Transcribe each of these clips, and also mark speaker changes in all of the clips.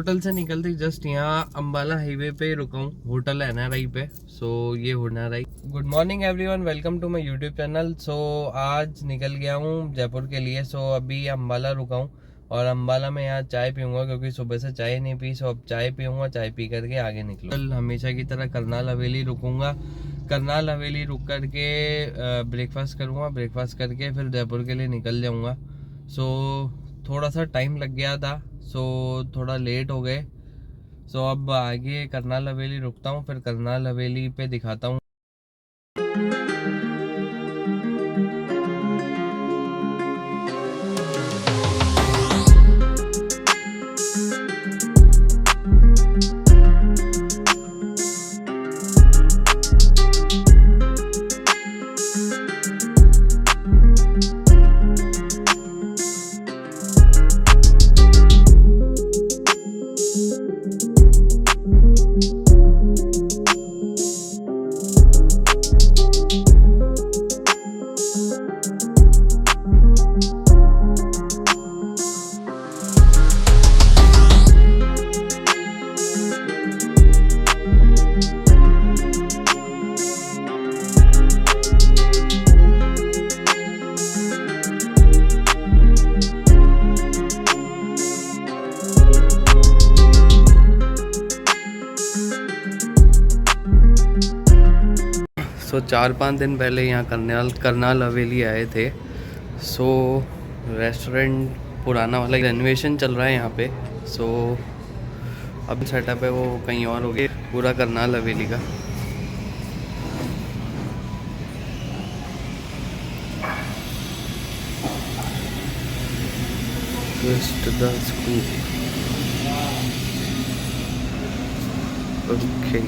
Speaker 1: Hotel से निकलते just यहाँ अम्बाला हाईवे पे रुका हूँ, होटल एनआरआई पे। सो ये NRI. Good morning everyone, welcome to my YouTube channel. So आज निकल गया हूँ जयपुर के लिए। सो अभी अम्बाला रुका हूँ और अम्बाला में यहाँ चाय पीऊँगा क्योंकि सुबह से चाय नहीं पी। सो अब चाय पीऊँगा, चाय पी करके आगे निकलूँ। कल हमेशा की तरह करनाल हवेली रुकूँगा। करनाल हवेली रुक करके ब्रेकफास्ट करूँगा, ब्रेकफास्ट करके फिर जयपुर के लिए निकल जाऊँगा। सो थोड़ा सा टाइम लग गया था, सो थोड़ा लेट हो गए। सो अब आगे करनाल हवेली रुकता हूँ, फिर करनाल हवेली पे दिखाता हूँ। सो 4-5 दिन पहले यहाँ करनाल हवेली आए थे। सो रेस्टोरेंट पुराना वाला रेनोवेशन चल रहा है यहाँ पे। सो अब सेटअप है वो कहीं और हो गया पूरा करनाल हवेली का। Twist the scoop. Okay.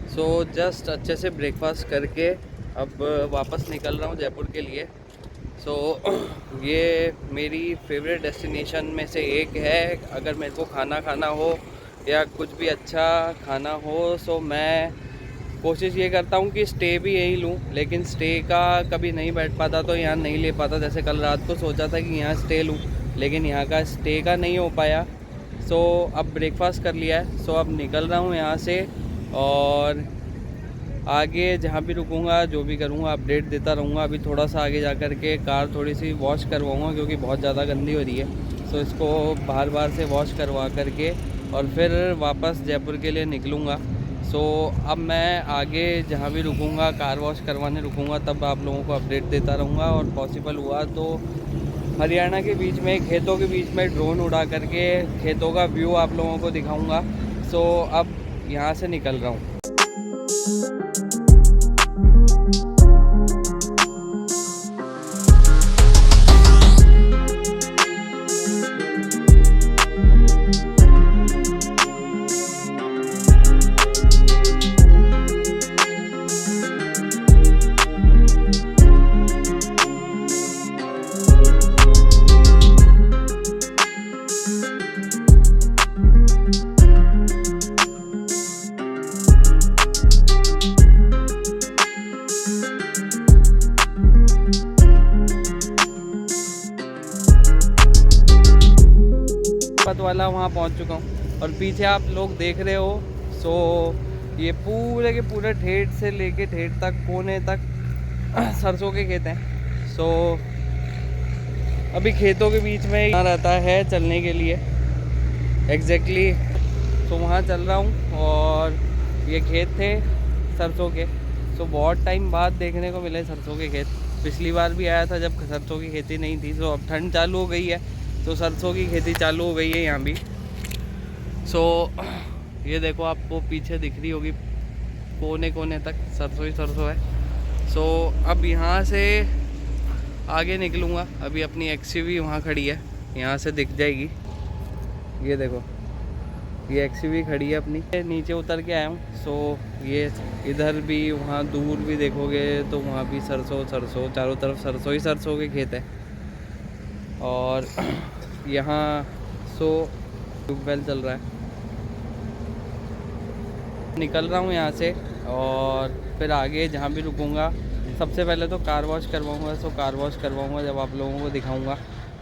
Speaker 1: So just अच्छे से ब्रेकफास्ट करके अब वापस निकल रहा हूँ जयपुर के लिए। सो ये मेरी फेवरेट डेस्टिनेशन में से एक है। अगर मेरे को खाना हो या कुछ भी अच्छा खाना हो, सो मैं कोशिश ये करता हूँ कि स्टे भी यही लूँ, लेकिन स्टे का कभी नहीं बैठ पाता तो यहाँ नहीं ले पाता। जैसे कल रात को सोचा था कि यहाँ स्टे लूँ, लेकिन यहाँ का स्टे का नहीं हो पाया। सो अब ब्रेकफास्ट कर लिया है। सो अब निकल रहा हूँ यहाँ से और आगे जहाँ भी रुकूँगा, जो भी करूँगा अपडेट देता रहूँगा। अभी थोड़ा सा आगे जा कर के कार थोड़ी सी वॉश करवाऊँगा क्योंकि बहुत ज़्यादा गंदी हो रही है। सो इसको बार से वॉश करवा करके और फिर वापस जयपुर के लिए निकलूँगा। सो अब मैं आगे जहाँ भी रुकूँगा, कार वॉश करवाने रुकूँगा, तब आप लोगों को अपडेट देता रहूँगा। और पॉसिबल हुआ तो हरियाणा के बीच में, खेतों के बीच में ड्रोन उड़ा करके खेतों का व्यू आप लोगों को दिखाऊँगा। सो अब यहाँ से निकल रहा हूँ। वाला वहाँ पहुँच चुका हूँ और पीछे आप लोग देख रहे हो। सो ये पूरे के पूरे ठेठ से लेके ठेठ तक, कोने तक सरसों के खेत हैं। सो अभी खेतों के बीच में यहाँ रहता है चलने के लिए एग्जैक्टली। तो वहाँ चल रहा हूँ और ये खेत थे सरसों के। सो बहुत टाइम बाद देखने को मिले सरसों के खेत। पिछली बार भी आया था जब सरसों की खेती नहीं थी। सो अब ठंड चालू हो गई है तो सरसों की खेती चालू हो गई है यहाँ भी। सो ये देखो, आपको पीछे दिख रही होगी कोने कोने तक सरसों ही सरसों है। सो अब यहाँ से आगे निकलूँगा। अभी अपनी एक्सयूवी वहाँ खड़ी है, यहाँ से दिख जाएगी। ये देखो, ये एक्सयूवी खड़ी है अपनी। नीचे उतर के आया हूँ। सो ये इधर भी, वहाँ दूर भी देखोगे तो वहाँ भी सरसों सरसों, चारों तरफ सरसों ही सरसों के खेत है। और यहाँ ट्यूबवेल चल रहा है। निकल रहा हूँ यहाँ से और फिर आगे जहाँ भी रुकूँगा सबसे पहले तो car wash करवाऊँगा। So car wash करवाऊँगा, जब आप लोगों को दिखाऊँगा,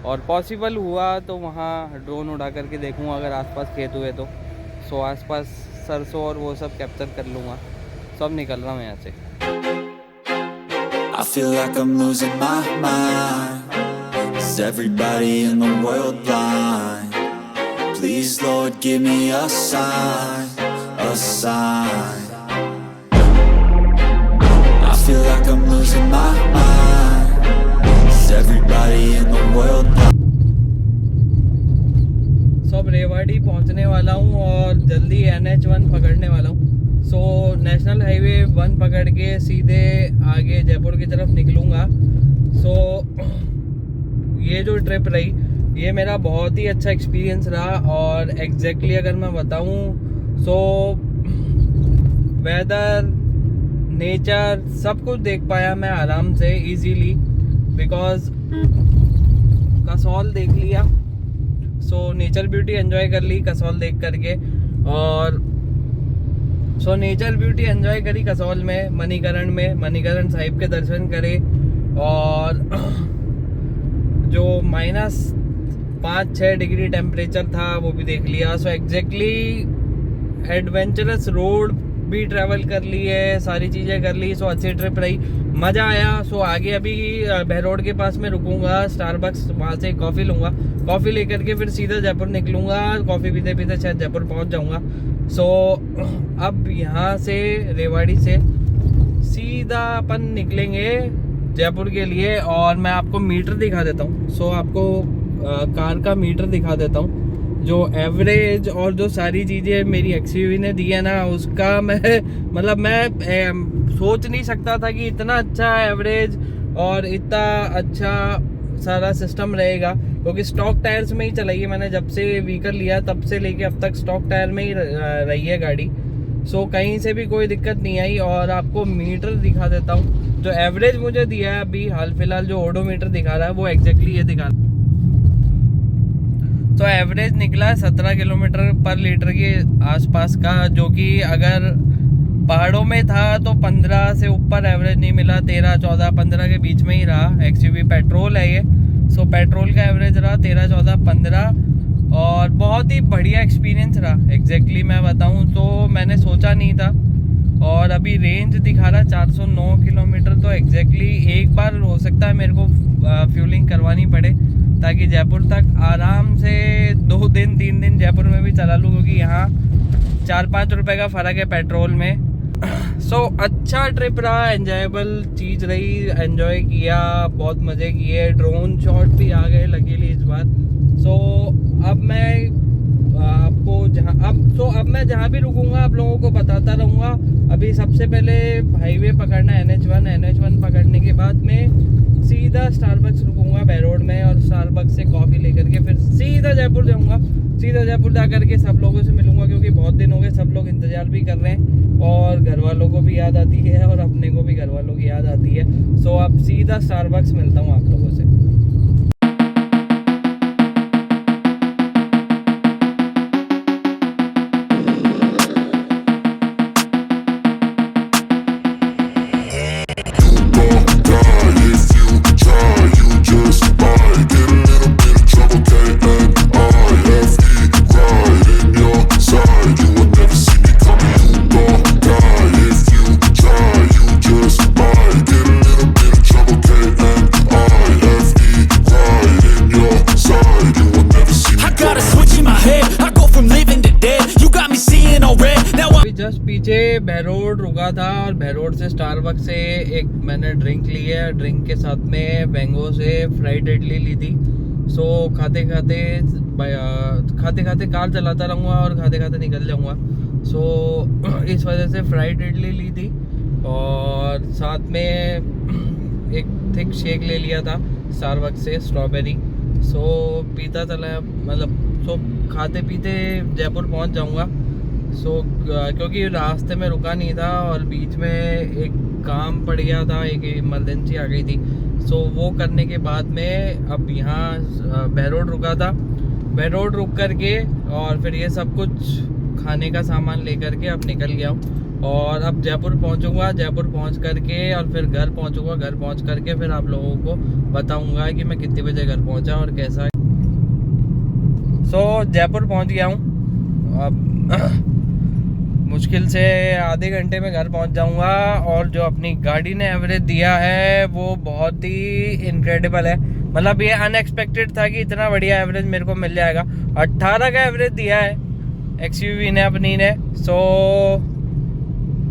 Speaker 1: और पॉसिबल हुआ तो वहाँ ड्रोन उड़ा करके देखूँगा अगर आसपास खेत हुए तो। सो आसपास सरसों और वो सब कैप्चर कर लूँगा। सब निकल रहा हूँ यहाँ से।
Speaker 2: I feel like I'm losing my mind. Is everybody in the world blind? Please Lord give me a sign, a sign. I feel like I'm losing my mind. Is everybody in the world blind?
Speaker 1: सब रेवाड़ी पहुँचने वाला हूँ और जल्दी NH1 पकड़ने वाला हूँ। So national highway 1 पकड़ के सीधे आगे जयपुर की तरफ निकलूँगा। सो ये जो ट्रिप रही ये मेरा बहुत ही अच्छा एक्सपीरियंस रहा। और एग्जैक्टली अगर मैं बताऊँ सो वेदर, नेचर सब कुछ देख पाया मैं आराम से इजीली, बिकॉज कसौल देख लिया। सो नेचर ब्यूटी एंजॉय कर ली कसौल देख करके। और सो नेचर ब्यूटी एंजॉय करी कसौल में, मणिकरण साहिब के दर्शन करे, और जो -5-6 डिग्री टेम्परेचर था वो भी देख लिया। सो एग्जैक्टली एडवेंचरस रोड भी ट्रैवल कर ली है, सारी चीज़ें कर ली। सो अच्छी ट्रिप रही, मज़ा आया। सो आगे अभी बहरोड के पास में रुकूंगा, स्टारबक्स, वहाँ से कॉफ़ी लूँगा। कॉफ़ी लेकर के फिर सीधा जयपुर निकलूँगा। कॉफ़ी पीते पीते शायद जयपुर पहुँच जाऊँगा। सो अब यहाँ से रेवाड़ी से सीधा अपन निकलेंगे जयपुर के लिए। और मैं आपको मीटर दिखा देता हूँ। सो आपको कार का मीटर दिखा देता हूँ, जो एवरेज और जो सारी चीज़ें मेरी XUV ने दी है ना, उसका मैं सोच नहीं सकता था कि इतना अच्छा एवरेज और इतना अच्छा सारा सिस्टम रहेगा। क्योंकि स्टॉक टायर्स में ही चलाई है मैंने, जब से व्हीकल लिया तब से लेके अब तक स्टॉक टायर में ही रही है गाड़ी। सो कहीं से भी कोई दिक्कत नहीं आई। और आपको मीटर दिखा देता हूँ, जो एवरेज मुझे दिया है अभी हाल फिलहाल, जो ओडोमीटर दिखा रहा है वो एग्जैक्टली ये दिखा रहा है। तो एवरेज निकला है 17 किलोमीटर पर लीटर के आसपास का, जो कि अगर पहाड़ों में था तो 15 से ऊपर एवरेज नहीं मिला, 13, 14, 15 के बीच में ही रहा। XUV पेट्रोल है ये। सो पेट्रोल का एवरेज रहा 13, 14, 15 और बहुत ही बढ़िया एक्सपीरियंस रहा। एग्जैक्टली मैं बताऊं तो मैंने सोचा नहीं था। और अभी रेंज दिखा रहा 409 किलोमीटर। तो एग्जैक्टली एक बार हो सकता है मेरे को फ्यूलिंग करवानी पड़े, ताकि जयपुर तक आराम से 2 दिन 3 दिन जयपुर में भी चला लूँ, क्योंकि यहाँ 4-5 रुपए का फ़र्क है पेट्रोल में। सो अच्छा ट्रिप रहा, एंजॉयबल चीज़ रही, एंजॉय किया, बहुत मज़े किए। ड्रोन शॉट भी आ गए लकीली इस बार। सो अब मैं आपको अब मैं जहाँ भी रुकूंगा आप लोगों को बताता रहूँगा। अभी सबसे पहले हाईवे पकड़ना है NH1 पकड़ने के बाद में सीधा स्टारबक्स रुकूंगा बहरोड में, और स्टारबक्स से कॉफ़ी लेकर के फिर सीधा जयपुर जाऊँगा। सीधा जयपुर जा करके सब लोगों से मिलूंगा, क्योंकि बहुत दिन हो गए, सब लोग इंतज़ार भी कर रहे हैं और घर वालों को भी याद आती है और अपने को भी घर वालों की याद आती है। सो अब सीधा स्टारबक्स मिलता हूँ आप लोगों से। जस्ट पीछे बहरोड रुका था और बहरोड से स्टारबक्स से एक मैंने ड्रिंक ली है। ड्रिंक के साथ में मैंगो से फ्राइड इडली ली थी। सो खाते खाते कार चलाता रहूँगा और खाते खाते निकल जाऊँगा। सो इस वजह से फ्राइड इडली ली थी और साथ में एक थिक शेक ले लिया था स्टारबक्स से, स्ट्रॉबेरी। सो पीता चला, खाते पीते जयपुर पहुँच जाऊँगा। क्योंकि रास्ते में रुका नहीं था और बीच में एक काम पड़ गया था, एक इमरजेंसी आ गई थी। सो वो करने के बाद में अब यहाँ बहरोड रुका था, बहरोड रुक करके और फिर ये सब कुछ खाने का सामान लेकर के अब निकल गया हूँ। और अब जयपुर पहुँचूँगा, जयपुर पहुँच करके और फिर घर पहुँचूँगा, घर पहुँच करके फिर आप लोगों को बताऊँगा कि मैं कितने बजे घर पहुँचा और कैसा। सो जयपुर पहुँच गया हूँ, अब मुश्किल से आधे घंटे में घर पहुंच जाऊंगा। और जो अपनी गाड़ी ने एवरेज दिया है वो बहुत ही इनक्रेडिबल है, मतलब ये अनएक्सपेक्टेड था कि इतना बढ़िया एवरेज मेरे को मिल जाएगा। 18 का एवरेज दिया है XUV ने अपनी ने। सो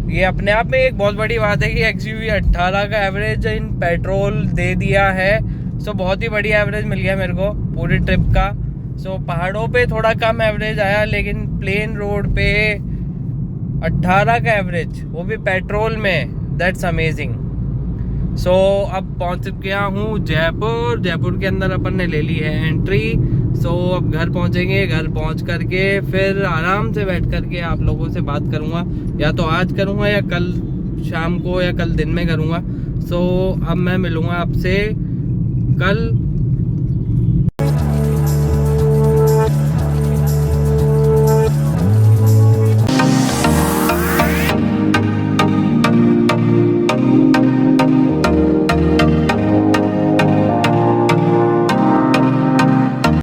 Speaker 1: ये अपने आप में एक बहुत बड़ी बात है कि XUV 18 का एवरेज इन पेट्रोल दे दिया है। सो बहुत ही बढ़िया एवरेज मिल गया मेरे को पूरी ट्रिप का। सो पहाड़ों पे थोड़ा कम एवरेज आया, लेकिन प्लेन रोड पे 18 का एवरेज, वो भी पेट्रोल में, दैट्स अमेजिंग। सो अब पहुंच गया हूँ जयपुर। जयपुर के अंदर अपन ने ले ली है एंट्री। सो अब घर पहुंचेंगे, घर पहुंच करके फिर आराम से बैठ करके आप लोगों से बात करूंगा, या तो आज करूंगा या कल शाम को या कल दिन में करूंगा। सो अब मैं मिलूंगा आपसे कल